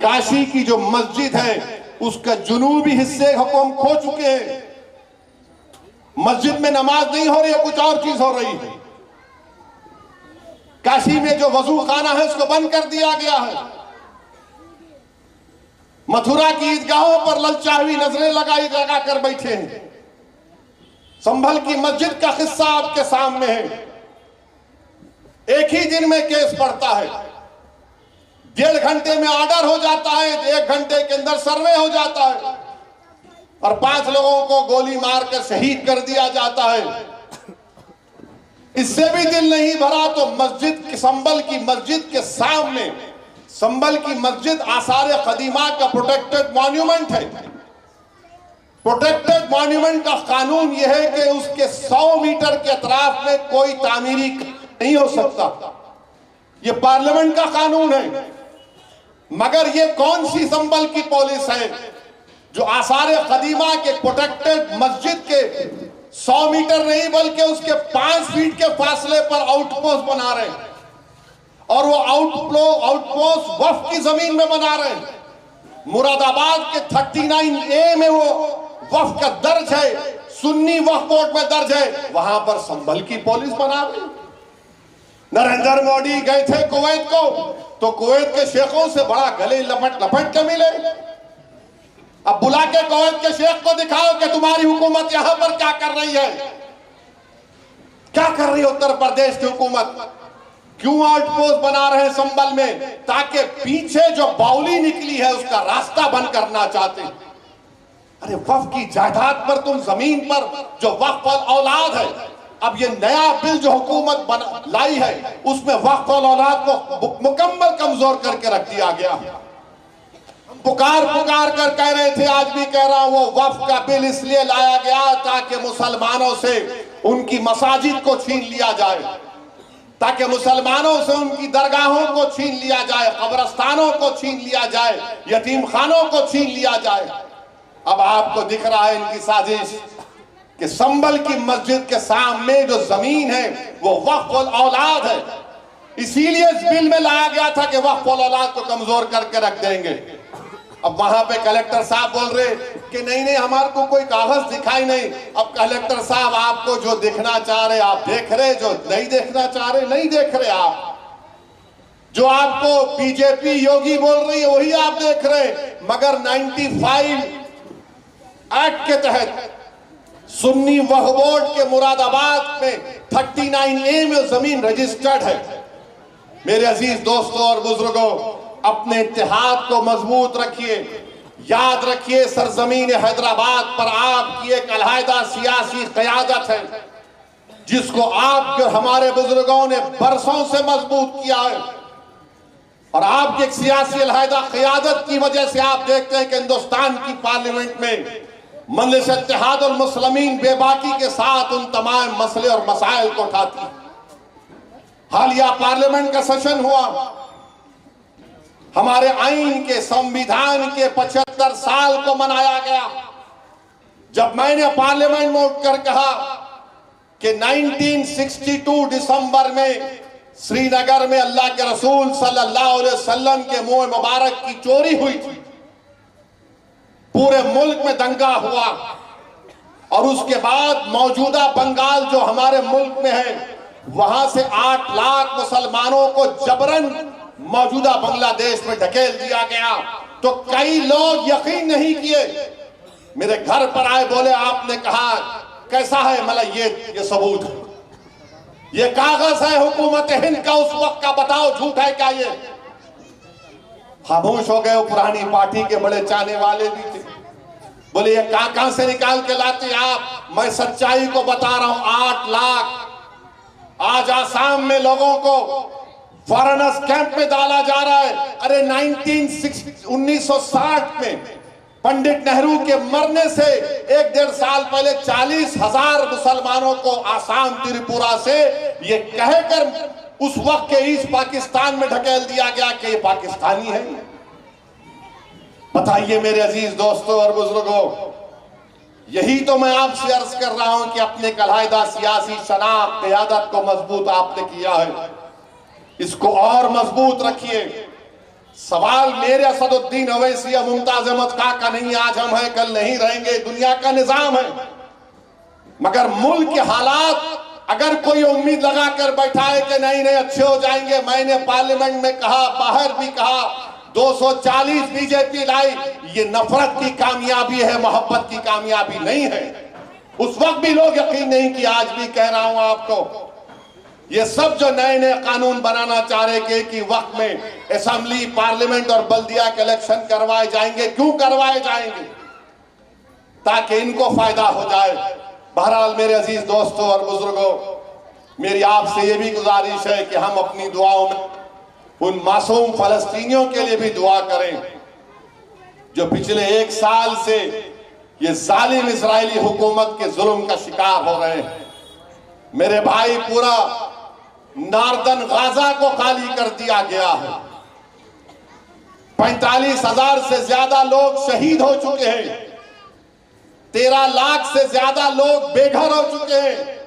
काशी की जो मस्जिद है उसका जुनूबी हिस्से को हम खो चुके हैं। मस्जिद में नमाज नहीं हो रही है, कुछ और चीज हो रही है। काशी में जो वजू खाना है उसको बंद कर दिया गया है। मथुरा की ईदगाहों पर ललचावी नजरें लगा कर बैठे हैं। संभल की मस्जिद का किस्सा आपके सामने है। एक ही दिन में केस पड़ता है, 1.5 घंटे में ऑर्डर हो जाता है, 1 घंटे के अंदर सर्वे हो जाता है और 5 लोगों को गोली मारकर शहीद कर दिया जाता है। इससे भी दिल नहीं भरा तो मस्जिद संभल की मस्जिद के सामने, संभल की मस्जिद आसार कदीमा का प्रोटेक्टेड मॉन्यूमेंट है। प्रोटेक्टेड मॉन्यूमेंट का कानून यह है कि उसके 100 मीटर के अतराफ में कोई तामीरी नहीं हो सकता। यह पार्लियामेंट का कानून है। मगर यह कौन सी संभल की पुलिस है जो आसार कदीमा के प्रोटेक्टेड मस्जिद के 100 मीटर नहीं बल्कि उसके 5 फीट के फासले पर आउटपोस्ट बना रहे हैं और वो आउटपोस्ट वक्फ की जमीन में बना रहे हैं। मुरादाबाद के 39A में वो वक्फ का दर्ज है, सुन्नी वक्फ बोर्ड में दर्ज है, वहां पर संभल की पुलिस बना रही। नरेंद्र मोदी गए थे कुवैत को तो कुवैत के शेखों से बड़ा गले लपट के मिले। अब बुला के कुवैत के शेख को दिखाओ कि तुम्हारी हुकूमत यहां पर क्या कर रही है, क्या कर रही है उत्तर प्रदेश की हुकूमत, क्यों आउटपोस्ट बना रहे हैं संभल में, ताकि पीछे जो बाउली निकली है उसका रास्ता बंद करना चाहते हैं। अरे वक्फ की जायदाद पर तुम जमीन पर जो वक्फ औलाद है, अब ये नया बिल जो हुकूमत लाई है उसमें वक्फ औलाद को मुकम्मल कमजोर करके रख दिया गया। पुकार कर कह रहे थे, आज भी कह रहा हूं, वो वक्फ का बिल इसलिए लाया गया ताकि मुसलमानों से उनकी मसाजिद को छीन लिया जाए, ताकि मुसलमानों से उनकी दरगाहों को छीन लिया जाए, कब्रस्तानों को छीन लिया जाए, यतीम खानों को छीन लिया जाए। अब आपको दिख रहा है इनकी साजिश कि संभल की मस्जिद के सामने जो जमीन है वो वक्फ औलाद है, इसीलिए इस बिल में लाया गया था कि वक्फ औलाद को कमजोर करके रख देंगे। अब वहां पे कलेक्टर साहब बोल रहे कि नहीं हमारे को कोई कागज दिखाई नहीं। अब कलेक्टर साहब आपको जो देखना चाह रहे आप देख रहे, जो नहीं देखना चाह रहे नहीं देख रहे। आप जो आपको बीजेपी योगी बोल रही है वही आप देख रहे। मगर 95 एक्ट के तहत सुन्नी वक्फ बोर्ड के मुरादाबाद में 39A में जमीन रजिस्टर्ड है। मेरे अजीज दोस्तों और बुजुर्गों, अपने इत्तेहाद को मजबूत रखिए। याद रखिए सरजमीन हैदराबाद पर आपकी एक अलहदा सियासी क़यादत है जिसको आपके हमारे बुजुर्गों ने बरसों से मजबूत किया है और आपकी एक सियासी अलहदा क़यादत की वजह से आप देखते हैं कि हिंदुस्तान की पार्लियामेंट में मजलिस इत्तेहाद और मुस्लिमीन बेबाकी के साथ उन तमाम मसले और मसाइल को उठाती। हालिया पार्लियामेंट का सेशन हुआ, हमारे आईन के संविधान के 75 साल को मनाया गया। जब मैंने पार्लियामेंट में उठकर कहा कि 1962 दिसंबर में श्रीनगर में अल्लाह के रसूल सल्लल्लाहु अलैहि वसल्लम के मुंह मुबारक की चोरी हुई थी, पूरे मुल्क में दंगा हुआ और उसके बाद मौजूदा बंगाल जो हमारे मुल्क में है वहां से 8 लाख मुसलमानों को जबरन मौजूदा बांग्लादेश में ढकेल दिया गया, तो कई लोग यकीन नहीं किए। मेरे घर पर आए, बोले आपने कहा कैसा है, मतलब ये सबूत है, ये कागज है हुकूमत हिंद का उस वक्त का, बताओ झूठ है क्या ये। खामोश हो गए। पुरानी पार्टी के बड़े चाहने वाले भी थे, बोले ये कहां से निकाल के लाते आप। मैं सच्चाई को बता रहा हूं, 8 लाख आज आसाम में लोगों को फॉरेनर्स कैंप में डाला जा रहा है। अरे 1960 में पंडित नेहरू के मरने से 1-1.5 साल पहले 40,000 मुसलमानों को आसाम त्रिपुरा से ये कहकर उस वक्त के ईस्ट पाकिस्तान में ढकेल दिया गया कि ये पाकिस्तानी है। बताइए मेरे अजीज दोस्तों और बुजुर्गों, यही तो मैं आपसे अर्ज कर रहा हूं कि अपने कलायदा सियासी शनाख्त क़यादत को मजबूत आपने किया है, इसको और मजबूत रखिए। सवाल मेरे असदुद्दीन ओवैसी या मुमताज अहमद खां का नहीं, आज हम हैं कल नहीं रहेंगे, दुनिया का निजाम है। मगर मुल्क के हालात, अगर कोई उम्मीद लगाकर बैठा है कि नहीं नहीं अच्छे हो जाएंगे, मैंने पार्लियामेंट में कहा, बाहर भी कहा, 240 बीजेपी लाई, ये नफरत की कामयाबी है, मोहब्बत की कामयाबी नहीं है। उस वक्त भी लोग यकीन नहीं किया, आज भी कह रहा हूं आपको, ये सब जो नए नए कानून बनाना चाह रहे कि वक्त में असेंबली, पार्लियामेंट और बल्दिया के इलेक्शन करवाए जाएंगे, क्यों करवाए जाएंगे? ताकि इनको फायदा हो जाए। बहरहाल मेरे अजीज दोस्तों और बुजुर्गों, मेरी आपसे ये भी गुजारिश है कि हम अपनी दुआओं में उन मासूम फलस्तीनियों के लिए भी दुआ करें जो पिछले 1 साल से ये जालिम इजरायली हुकूमत के जुल्म का शिकार हो रहे हैं। मेरे भाई, पूरा नार्दन गाजा को खाली कर दिया गया है। 45,000 से ज्यादा लोग शहीद हो चुके हैं। 13 लाख से ज्यादा लोग बेघर हो चुके हैं।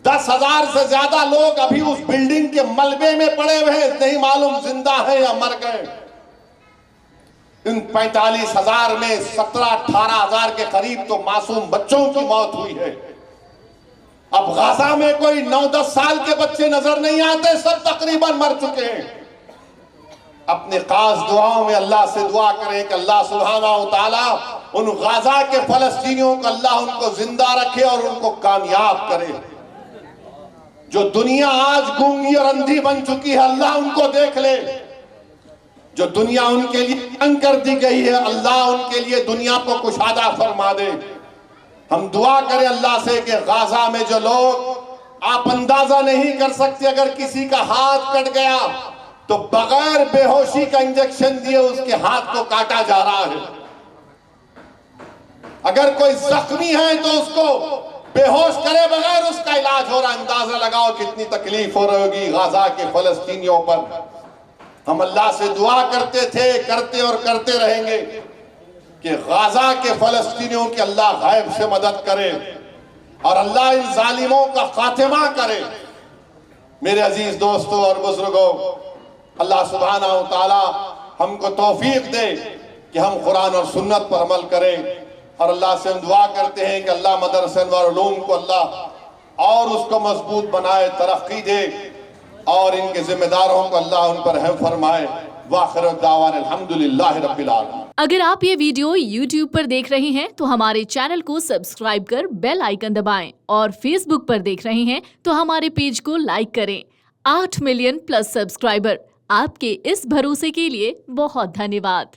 10,000 से ज्यादा लोग अभी उस बिल्डिंग के मलबे में पड़े हुए हैं, नहीं मालूम जिंदा है या मर गए। इन 45,000 में 17-18,000 के करीब तो मासूम बच्चों की मौत हुई है। अब गाजा में कोई 9-10 साल के बच्चे नजर नहीं आते, सब तकरीबन मर चुके हैं। अपने खास दुआओं में अल्लाह से दुआ करें कि अल्लाह सुब्हानहू व तआला उन गाजा के फलस्तीनियों को अल्लाह उनको जिंदा रखे और उनको कामयाब करे। जो दुनिया आज गूंगी और अंधी बन चुकी है, अल्लाह उनको देख ले। जो दुनिया उनके लिए तंग कर दी गई है, अल्लाह उनके लिए दुनिया को कुशादा फरमा दे। हम दुआ करें अल्लाह से कि गाजा में जो लोग, आप अंदाजा नहीं कर सकते, अगर किसी का हाथ कट गया तो बगैर बेहोशी का इंजेक्शन दिए उसके हाथ को काटा जा रहा है। अगर कोई जख्मी है तो उसको बेहोश करे बगैर उसका इलाज हो रहा है। अंदाजा लगाओ कितनी तकलीफ हो रही होगी गाजा के फलस्तीनियों पर। हम अल्लाह से दुआ करते थे, करते और करते रहेंगे कि गाजा के फलस्तीनियों की अल्लाह गैब से मदद करे और अल्लाह इन जालिमों का खात्मा करे। मेरे अजीज दोस्तों और बुजुर्गों, अल्लाह सुब्हानहू व तआला हमको तौफीक दे कि हम कुरान और सुन्नत पर अमल करें। और अल्लाह से हम दुआ करते हैं कि अल्लाह मदरसा और उलूम को अल्लाह और उसको मजबूत बनाए, तरक्की दे और इनके जिम्मेदारों को अल्लाह उन पर रहम फरमाए। वाखिर दावाना अल्हम्दुलिल्लाहि रब्बिल आलमीन। अगर आप ये वीडियो YouTube पर देख रहे हैं तो हमारे चैनल को सब्सक्राइब कर बेल आइकन दबाएं और Facebook पर देख रहे हैं तो हमारे पेज को लाइक करें। 8 मिलियन प्लस सब्सक्राइबर, आपके इस भरोसे के लिए बहुत धन्यवाद।